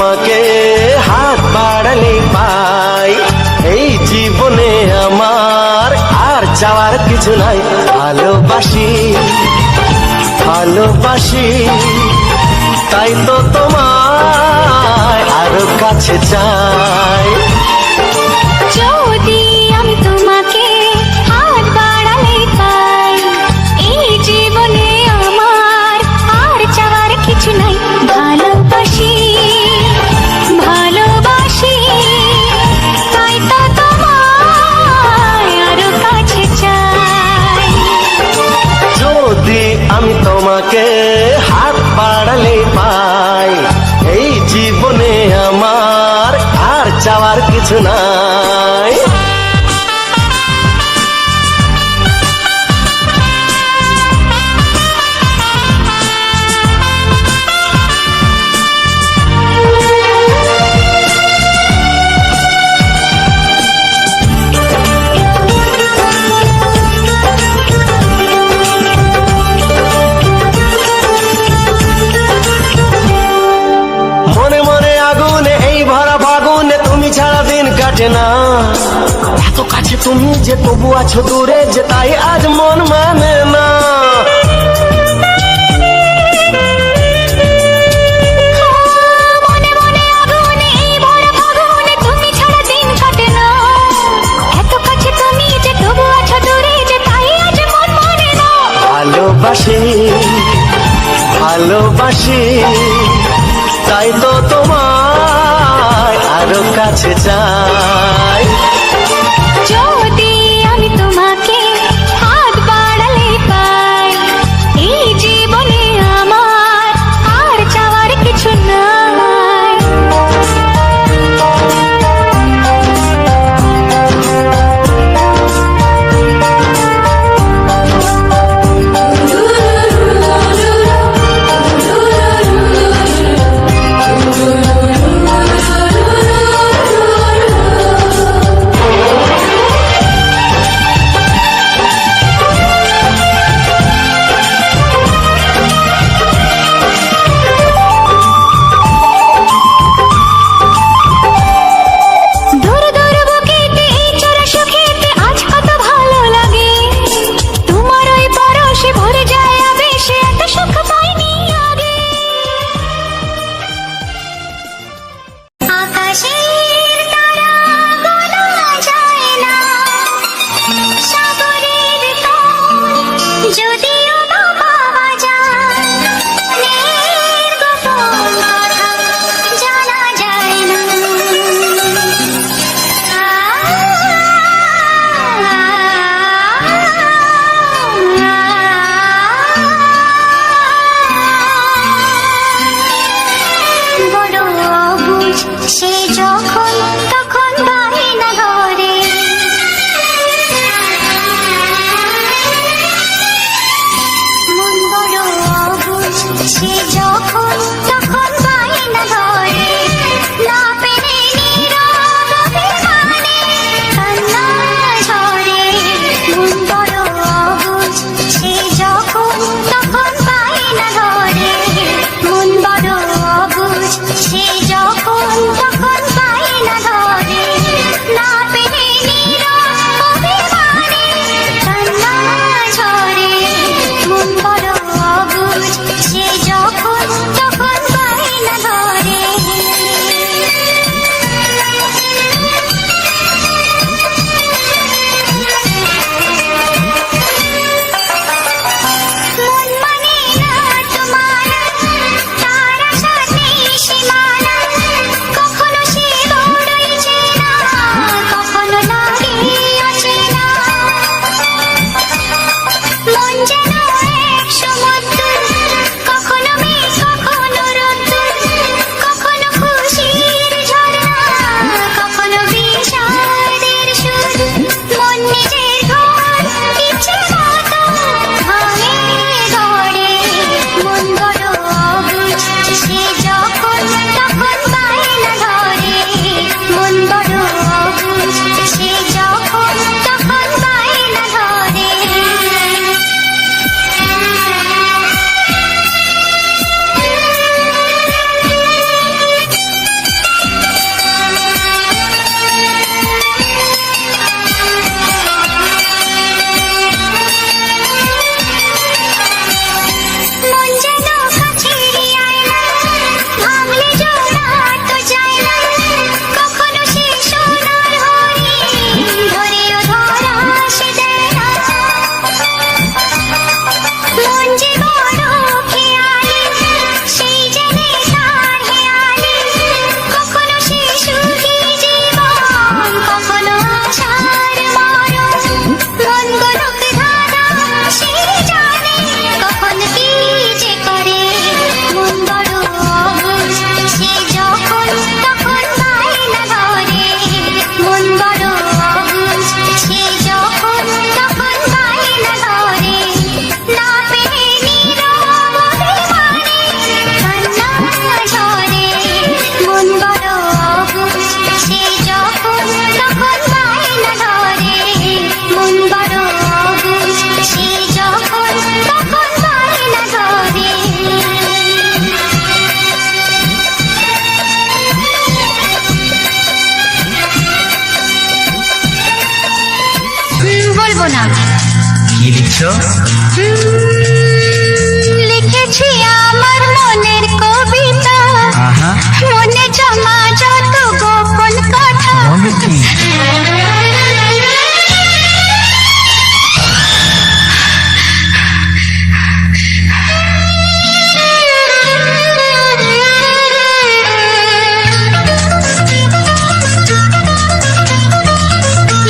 তোমাকে হাত বাড়ালে পাই, এই জীবনে আমার আর চাওয়ার কিছু নাই। ভালোবাসি ভালোবাসি, তাই তো তোমায় আরো কাছে চাই। যদি আমি তোমাকে হাত বাড়ালে পাই, এই জীবনে আমার আর চাওয়ার কিছু নাই। ভালোবাসি ভালোবাসি, তাই তো তোমায় আরো কাছে চাই। যদি আমি তোমাকে হাত বাড়ালে পাই, এই জীবনে আমার আর চাওয়ার কিছু নাই। মনে মনে আগুনে এই ভরা ফাগুনে তুমি ছাড়া দিন কাটে না। এত কাছে তুমি যে তবু আছো দূরে, যে তাই আজ মন মানে না। মনে মনে আগুনে এই ভরা ফাগুনে তুমি ছাড়া দিন কাটে না। এত কাছে তুমি যে তবু আছো দূরে, যে তাই আজ মন মানে না। ভালোবাসি ভালোবাসি, তাই তো তোমায় আরো কাছে চাই। যদি আমি তোমাকে হাত বাড়ালে পাই, এই জীবনে আমার আর চাওয়ার কিছু নাই। লিখছো? লিখেছি আমার মনের কবিতা, আহা, মনে জমা যত গোপন কথা। বলো কি?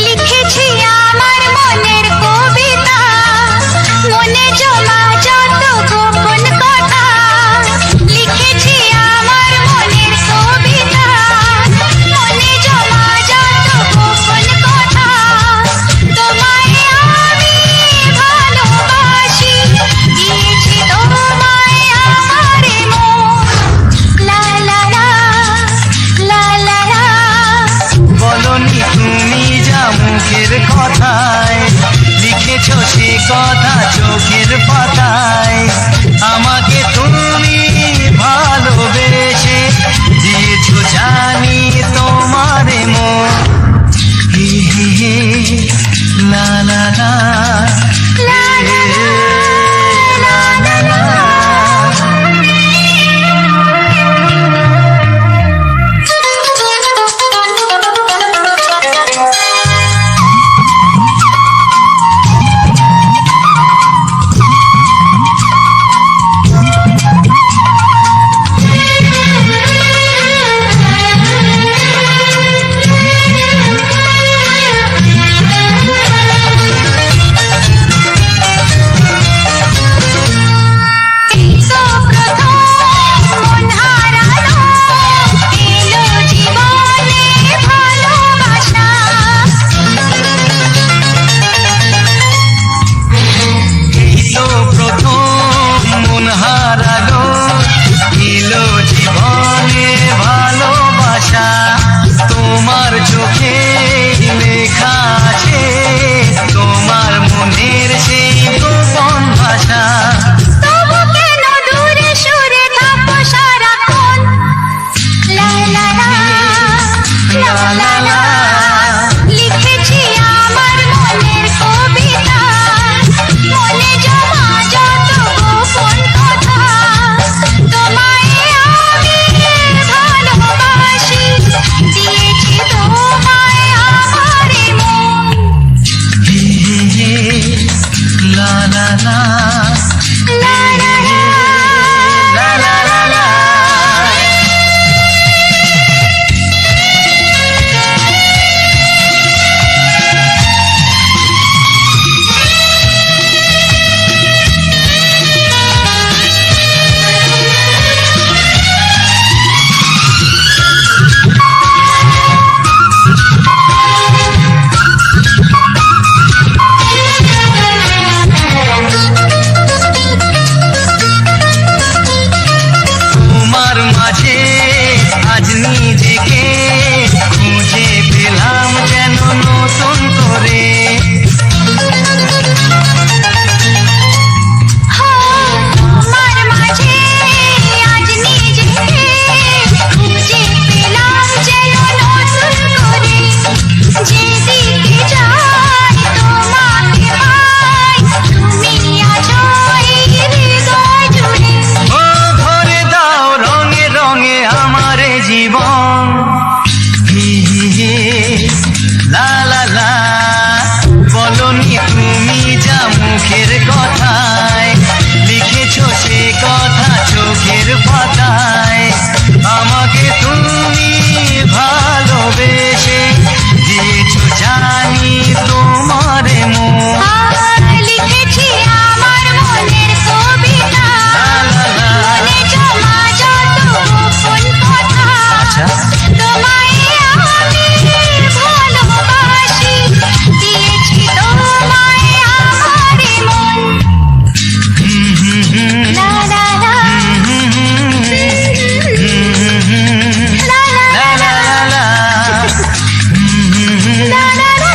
লিখেছি আমার মনের কবিতা, মনে জমা যত গোপন কথা। লিখেছি আমার মনের কবিতা, মনে জমা যত গোপন কথা। তোমায় আমি ভালোবাসি, দিয়েছি তোমায় আমার মন। লা লা লা, লা লা লা। বলনি তুমি যা মুখের কথায়, লিখেছো সে কথা চোখের পাতায়। আমাকে তুমি ভালোবেসে দিয়েছো জানি তোমারে মন। হে হে হে, লা লা লা, লা লা লা, লা লা লা। la la la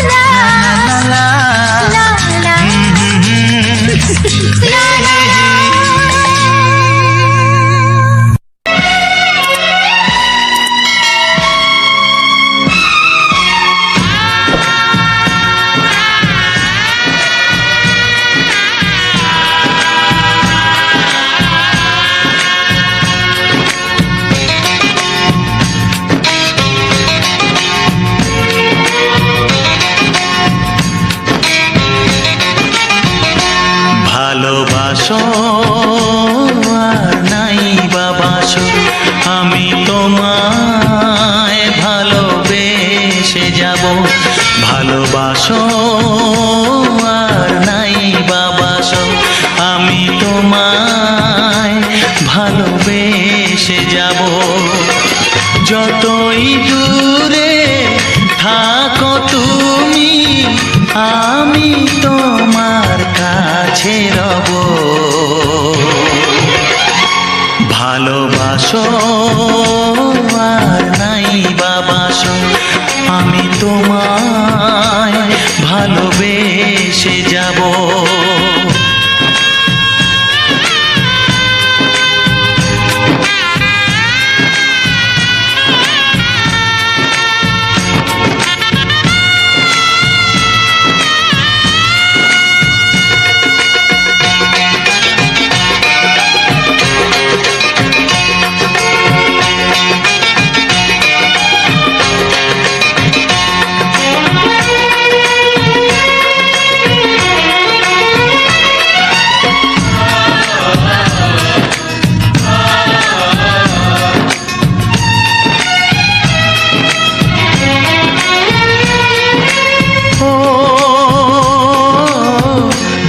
তোমায় ভালোবেসে যাব, ভালোবাসো আর নাই বাবাসো, আমি তোমায় ভালোবেসে যাব। যতই দূরে থাকো তুমি, আমি তোমার কাছে রব। ভালোবাসো আর নাই বাবাসো, আমি তোমায় ভালোবেসে যাব।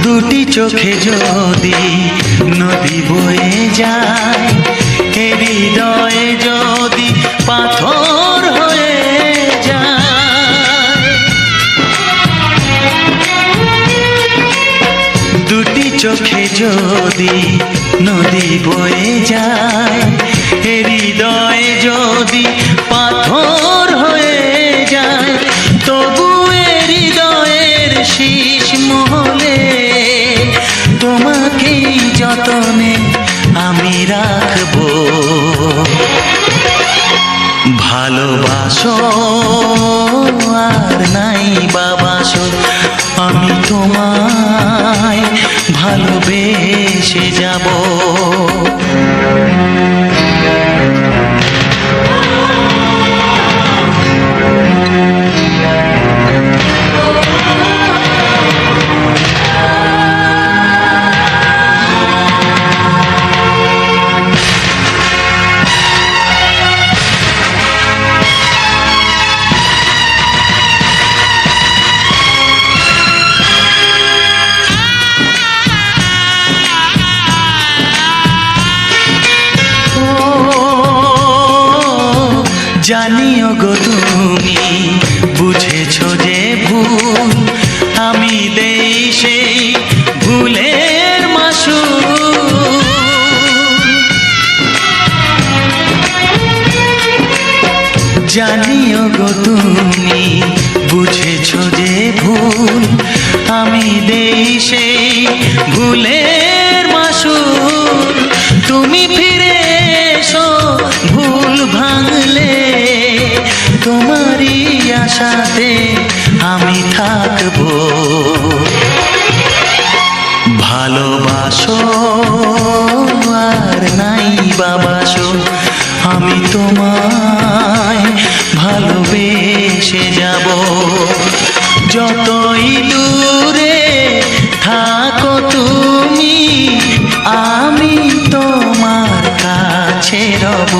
দুটি চোখে যদি নদী বয়ে যায়, হৃদয়ে যদি পাথর হয়ে যায়। দুটি চোখে যদি নদী বয়ে যায়, হৃদয়ে যদি পাথর হয়ে যায়, তবু হৃদয়ের শীষ মহলে তোমাকেই যতনে আমি রাখবো। ভালোবাসো আর নাই বাবাসো, আমি তোমায় ভালোবেসে যাব। জানিও গো তুমি বুঝেছো যে ভুল, আমি দেই সেই ভুলের মাসুল। জানিও গো তুমি বুঝেছো যে ভুল, আমি দেই সেই ভুলের মাসুল। তুমি ফিরে এসো ভুল ভাঙলে, তোমারই আশাতে আমি থাকবো। ভালোবাসো আর নাই বাবাসো, আমি তোমায় ভালোবেসে যাব। যতই দূরে থাকো তুমি, আমি তোমার কাছে রব।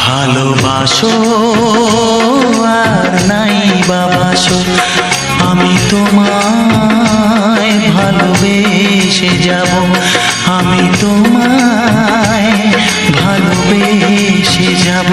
ভালোবাসো আর নাই বাবাসো, আমি তোমায় ভালোবেসে যাব। আমি তোমায় ভালোবেসে যাব।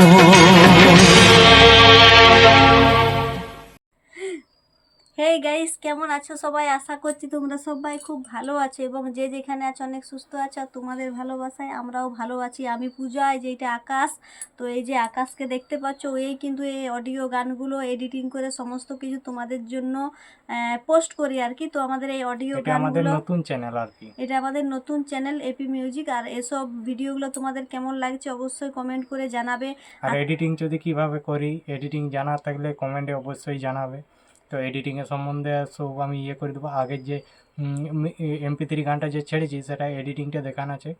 হেই গাইস, কেমন আছো সবাই? আশা করছি তোমরা সবাই খুব ভালো আছো এবং যে যেখানে আছো অনেক সুস্থ আছো। তোমাদের ভালোবাসায় আমরাও ভালো আছি। আমি পূজা, এই যে এটা আকাশ। তো এই যে আকাশকে দেখতে পাচ্ছ, এই কিন্তু এই অডিও গানগুলো এডিটিং করে সমস্ত কিছু তোমাদের জন্য পোস্ট করি আর কি। তো আমাদের এই অডিও গানগুলো নতুন চ্যানেল আর কি, এটা আমাদের নতুন চ্যানেল এপি মিউজিক। আর এসব ভিডিওগুলো তোমাদের কেমন লাগছে অবশ্যই কমেন্ট করে জানাবে। আর এডিটিং যদি কিভাবে করি, এডিটিং জানা থাকলে কমেন্টে অবশ্যই জানাবে। তো এডিটিংয়ের সম্বন্ধে সব আমি করে দেবো। আগের যে MP3 গানটা যে ছেড়েছি সেটা এডিটিংটা দেখানো আছে।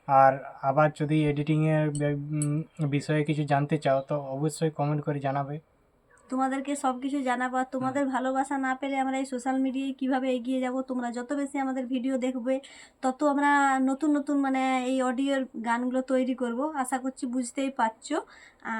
আর আবার যদি এডিটিংয়ের বিষয়ে কিছু জানতে চাও তো অবশ্যই কমেন্ট করে জানাবে। তোমাদেরকে সব কিছু জানাবো। আর তোমাদের ভালোবাসা না পেলে আমরা এই সোশ্যাল মিডিয়ায় কিভাবে এগিয়ে যাব। তোমরা যত বেশি আমাদের ভিডিও দেখবে তত আমরা নতুন নতুন মানে এই অডিওর গানগুলো তৈরি করব, আশা করছি বুঝতেই পারছো।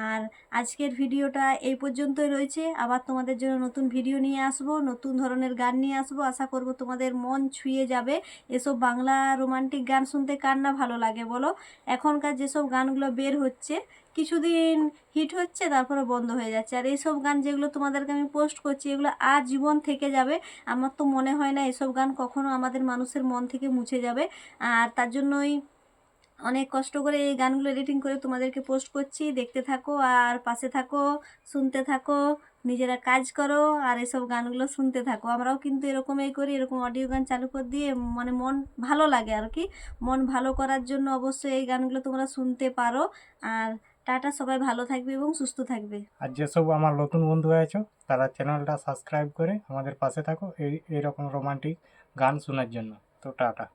আর আজকের ভিডিওটা এই পর্যন্তই রয়েছে, আবার তোমাদের জন্য নতুন ভিডিও নিয়ে আসবো, নতুন ধরনের গান নিয়ে আসবো। আশা করব তোমাদের মন ছুঁয়ে যাবে। এসব বাংলা রোমান্টিক গান শুনতে কার না ভালো লাগে বলো। এখনকার যেসব গানগুলো বের হচ্ছে কিছুদিন হিট হচ্ছে তারপরে বন্ধ হয়ে যাচ্ছে, আর এইসব গান যেগুলো তোমাদেরকে আমি পোস্ট করছি এগুলো আজীবন থেকে যাবে। আমার তো মনে হয় না এসব গান কখনো আমাদের মানুষের মন থেকে মুছে যাবে। আর তার জন্যই অনেক কষ্ট করে এই গানগুলো এডিটিং করে তোমাদেরকে পোস্ট করছি। দেখতে থাকো আর পাশে থাকো, শুনতে থাকো, নিজেরা কাজ করো আর এসব গানগুলো শুনতে থাকো। আমরাও কিন্তু এরকমই করি, এরকম অডিও গান চালু করে দিয়ে মানে মন ভালো লাগে আর কি। মন ভালো করার জন্য অবশ্যই এই গানগুলো তোমরা শুনতে পারো। আর টাটা, সবাই ভালো থাকবে এবং সুস্থ থাকবে। আর যেসব আমার নতুন বন্ধু আছো তারা চ্যানেলটা সাবস্ক্রাইব করে আমাদের পাশে থাকো এইরকম রোমান্টিক গান শোনার জন্য। তো টাটা।